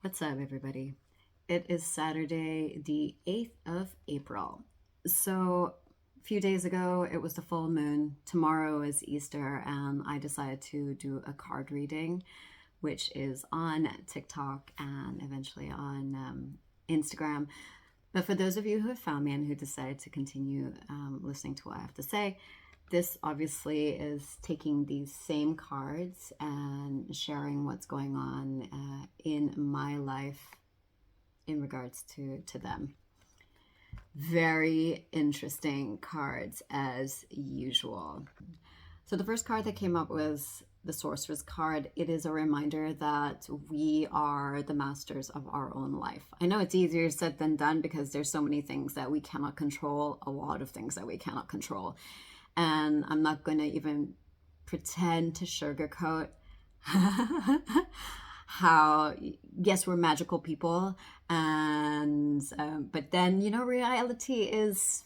What's up, everybody? It is Saturday, the 8th of April. So, a few days ago, it was the full moon. Tomorrow is Easter, and I decided to do a card reading, which is on TikTok and eventually on Instagram. But for those of you who have found me and who decided to continue listening to what I have to say, this obviously is taking these same cards and sharing what's going on in my life in regards to them. Very interesting cards as usual. So the first card that came up was the Sorcerer's card. It is a reminder that we are the masters of our own life. I know it's easier said than done because there's so many things that we cannot control, a lot of things that we cannot control. And I'm not going to even pretend to sugarcoat how, yes, we're magical people. And, but then, reality is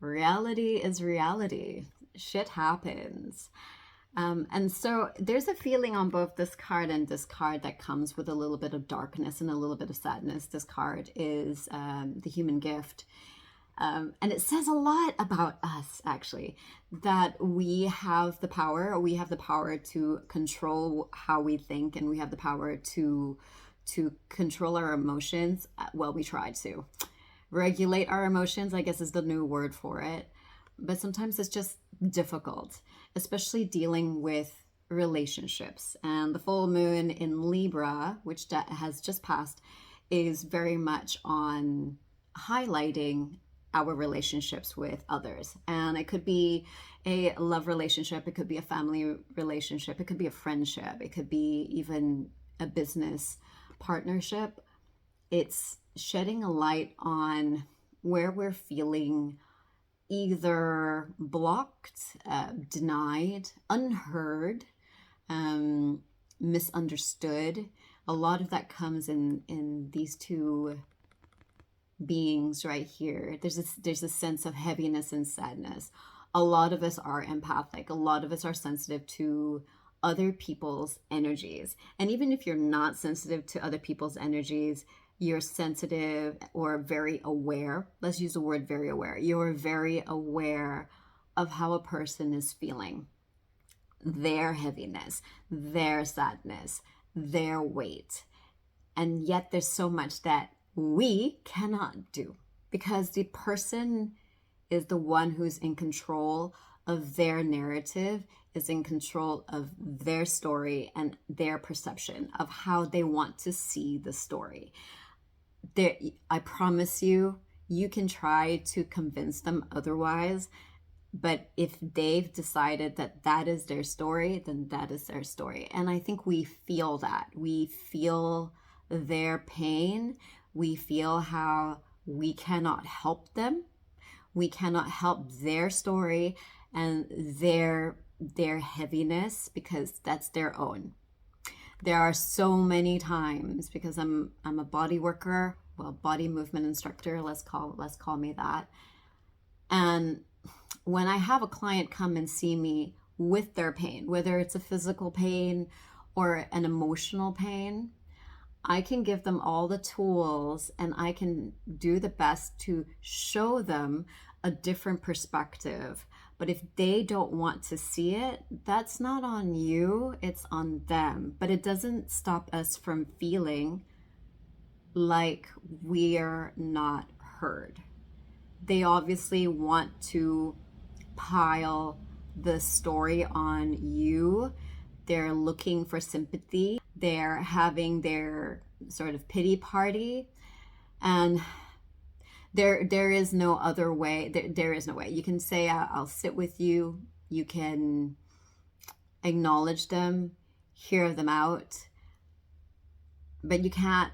reality. Shit happens. And so there's a feeling on both this card and this card that comes with a little bit of darkness and a little bit of sadness. This card is the human gift. And it says a lot about us, actually, that we have the power. We have the power to control how we think, and we have the power to control our emotions. Well, we try to regulate our emotions, I guess is the new word for it. But sometimes it's just difficult, especially dealing with relationships. And the full moon in Libra, which has just passed, is very much on highlighting our relationships with others. And it could be a love relationship, it could be a family relationship, it could be a friendship, it could be even a business partnership. It's shedding a light on where we're feeling either blocked, denied, unheard, misunderstood. A lot of that comes in these two beings right here. There's a sense of heaviness and sadness. A lot of us are empathic. A lot of us are sensitive to other people's energies. And even if you're not sensitive to other people's energies, you're sensitive or very aware. Let's use the word very aware. You're very aware of how a person is feeling, their heaviness, their sadness, their weight. And yet there's so much that we cannot do because the person is the one who's in control of their narrative, is in control of their story and their perception of how they want to see the story. I promise you, you can try to convince them otherwise, but if they've decided that that is their story, then that is their story. And I think we feel that. We feel their pain. We feel how we cannot help them. We cannot help their story and their heaviness because that's their own. There are so many times, because I'm a body worker, well, body movement instructor, let's call me that. And when I have a client come and see me with their pain, whether it's a physical pain or an emotional pain, I can give them all the tools and I can do the best to show them a different perspective. But if they don't want to see it, that's not on you, it's on them. But it doesn't stop us from feeling like we're not heard. They obviously want to pile the story on you. They're looking for sympathy. They're having their sort of pity party. And there is no other way. There is no way. You can say, I'll sit with you. You can acknowledge them, hear them out, but you can't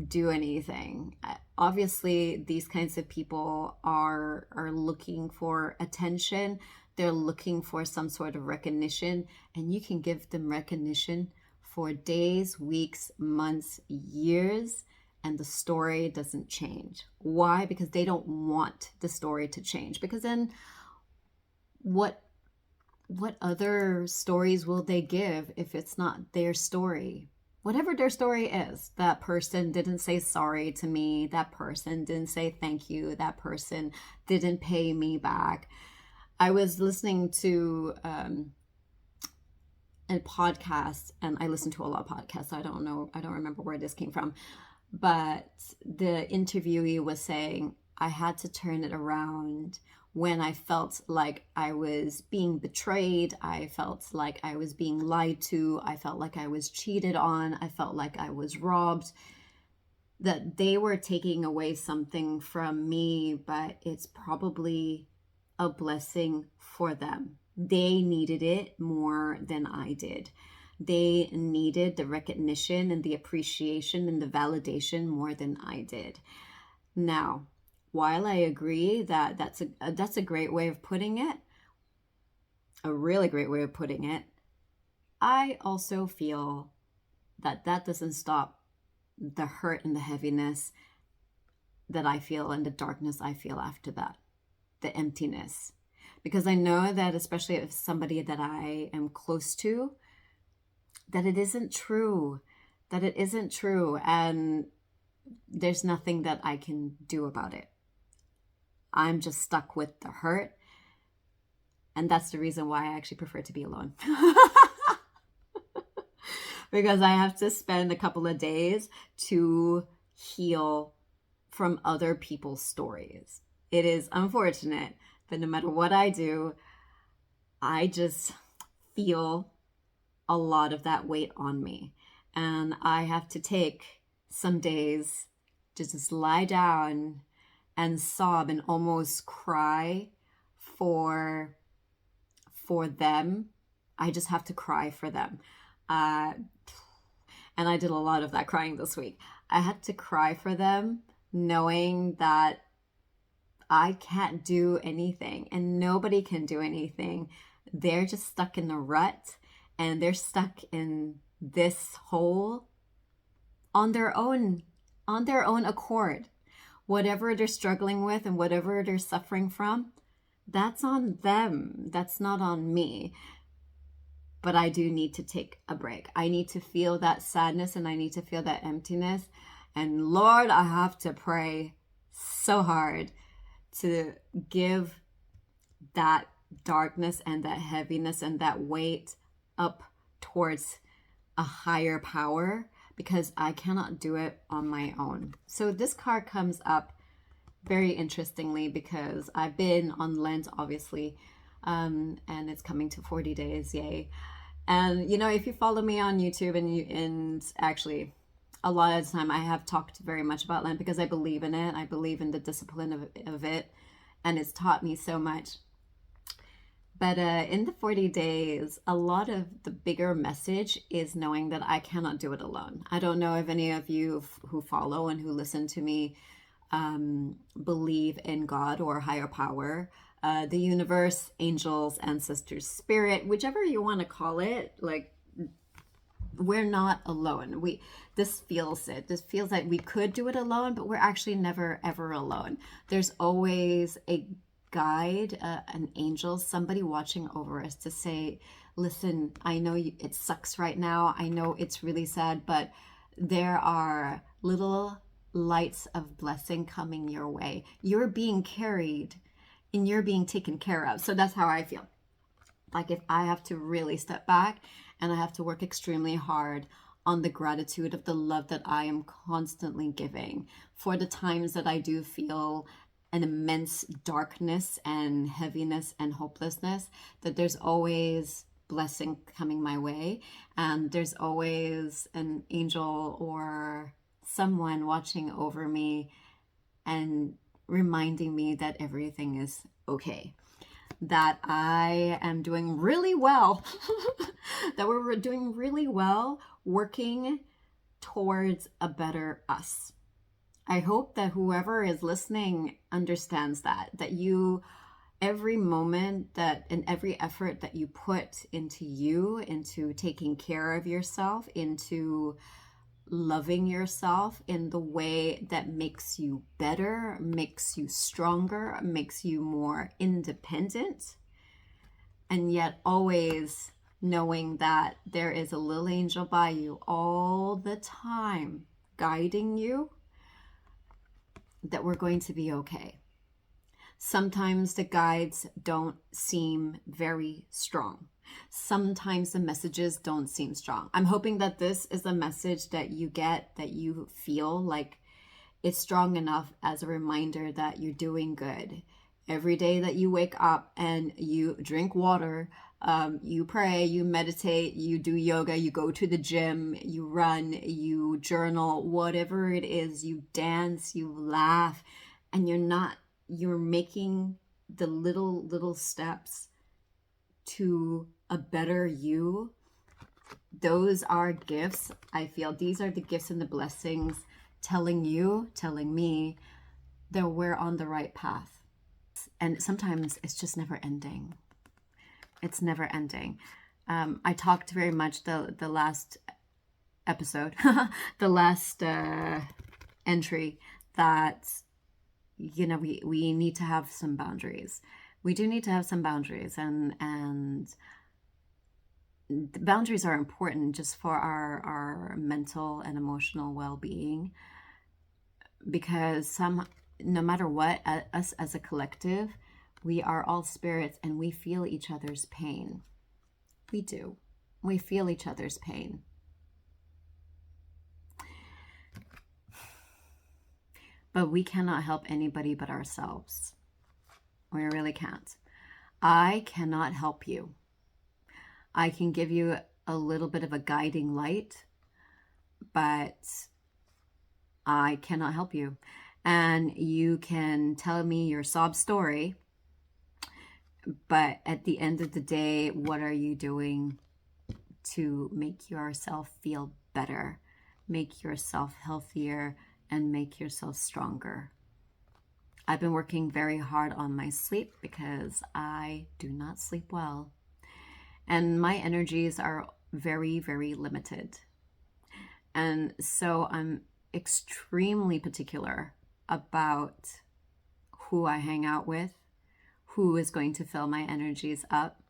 do anything. Obviously, these kinds of people are looking for attention. They're looking for some sort of recognition, and you can give them recognition for days, weeks, months, years, and the story doesn't change. Why? Because they don't want the story to change. Because then what other stories will they give if it's not their story? whatever their story is. That person didn't say sorry to me. That person didn't say thank you. That person didn't pay me back. I was listening to a podcast, and I listen to a lot of podcasts. I don't remember where this came from, but the interviewee was saying, I had to turn it around when I felt like I was being betrayed. I felt like I was being lied to. I felt like I was cheated on. I felt like I was robbed. That they were taking away something from me, but it's probably a blessing for them. They needed it more than I did. They needed the recognition and the appreciation and the validation more than I did. Now, while I agree that that's a great way of putting it, a really great way of putting it, I also feel that that doesn't stop the hurt and the heaviness that I feel and the darkness I feel after that, the emptiness. Because I know that, especially if somebody that I am close to, that it isn't true, and there's nothing that I can do about it. I'm just stuck with the hurt, and that's the reason why I actually prefer to be alone. Because I have to spend a couple of days to heal from other people's stories. It is unfortunate, but no matter what I do, I just feel a lot of that weight on me. And I have to take some days to just lie down and sob and almost cry for them. I just have to cry for them. And I did a lot of that crying this week. I had to cry for them, knowing that I can't do anything and nobody can do anything. They're just stuck in a rut, and they're stuck in this hole on their own accord. Whatever they're struggling with and whatever they're suffering from, that's on them. That's not on me. But I do need to take a break. I need to feel that sadness, and I need to feel that emptiness. And Lord, I have to pray so hard to give that darkness and that heaviness and that weight up towards a higher power, because I cannot do it on my own. So this card comes up very interestingly because I've been on Lent, obviously, and it's coming to 40 days, yay. And if you follow me on YouTube, and actually a lot of the time I have talked very much about Lent because I believe in it. I believe in the discipline of it, and it's taught me so much. But in the 40 days, a lot of the bigger message is knowing that I cannot do it alone. I don't know if any of you who follow and who listen to me believe in God or higher power, the universe, angels, ancestors, spirit, whichever you want to call it. Like, we're not alone. This feels like we could do it alone, but we're actually never ever alone. There's always a guide, an angel, somebody watching over us to say, listen, I know it sucks right now. I know it's really sad, but there are little lights of blessing coming your way. You're being carried and you're being taken care of. So that's how I feel. Like, if I have to really step back and I have to work extremely hard on the gratitude of the love that I am constantly giving for the times that I do feel an immense darkness and heaviness and hopelessness, that there's always blessing coming my way, and there's always an angel or someone watching over me and reminding me that everything is okay, that I am doing really well, that we're doing really well working towards a better us. I hope that whoever is listening understands that you, every moment that and every effort that you put into taking care of yourself, into loving yourself in the way that makes you better, makes you stronger, makes you more independent, and yet always knowing that there is a little angel by you all the time, guiding you, that we're going to be okay. Sometimes the guides don't seem very strong. Sometimes the messages don't seem strong. I'm hoping that this is a message that you get, that you feel like it's strong enough as a reminder that you're doing good. Every day that you wake up and you drink water, you pray, you meditate, you do yoga, you go to the gym, you run, you journal, whatever it is, you dance, you laugh, and you're making the little steps to a better you. Those are gifts. I feel these are the gifts and the blessings telling me that we're on the right path. And sometimes it's just never ending. It's never ending. I talked very much the last episode, the last entry, that we need to have some boundaries. We do need to have some boundaries, and boundaries are important just for our mental and emotional well-being, because no matter what, us as a collective, we are all spirits and we feel each other's pain. We do. We feel each other's pain. But we cannot help anybody but ourselves. We really can't. I cannot help you. I can give you a little bit of a guiding light, but I cannot help you. And you can tell me your sob story, but at the end of the day, what are you doing to make yourself feel better, make yourself healthier, and make yourself stronger? I've been working very hard on my sleep because I do not sleep well. And my energies are very, very limited. And so I'm extremely particular about who I hang out with, who is going to fill my energies up,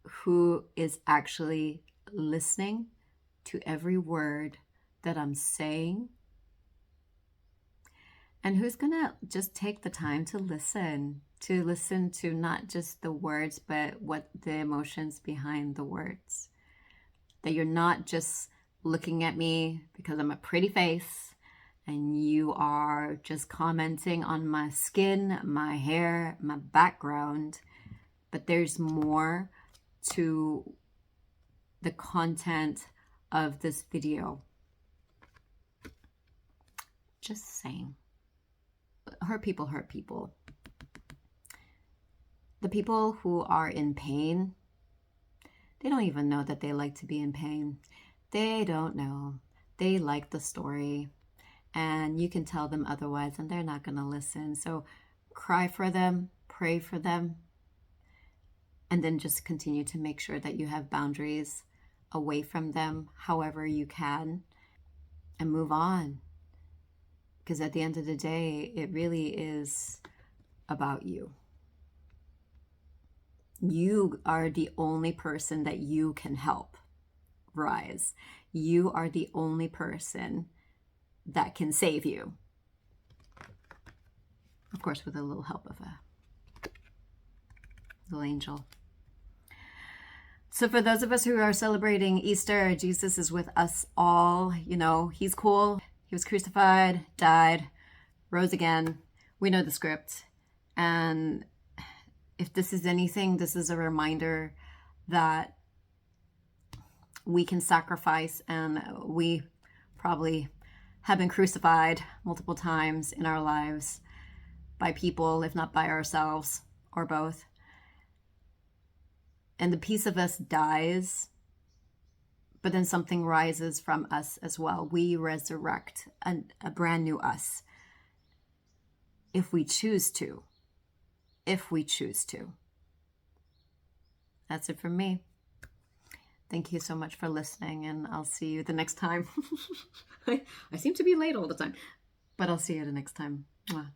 who is actually listening to every word that I'm saying, and who's going to just take the time to listen to not just the words, but what the emotions behind the words. That you're not just looking at me because I'm a pretty face and you are just commenting on my skin, my hair, my background, but there's more to the content of this video. Just saying. Hurt people hurt people. The people who are in pain, they don't even know that they like to be in pain. They don't know. They like the story. And you can tell them otherwise and they're not going to listen. So cry for them, pray for them, and then just continue to make sure that you have boundaries away from them however you can, and move on. Because at the end of the day, it really is about you. You are the only person that you can help rise. You are the only person that can save you. Of course, with a little help of a little angel. So for those of us who are celebrating Easter, Jesus is with us all. He's cool. He was crucified, died, rose again. We know the script. And if this is anything, this is a reminder that we can sacrifice, and we probably have been crucified multiple times in our lives by people, if not by ourselves, or both. And the piece of us dies, but then something rises from us as well. We resurrect a brand new us if we choose to. If we choose to. That's it from me. Thank you so much for listening, and I'll see you the next time. I seem to be late all the time, but I'll see you the next time. Mwah.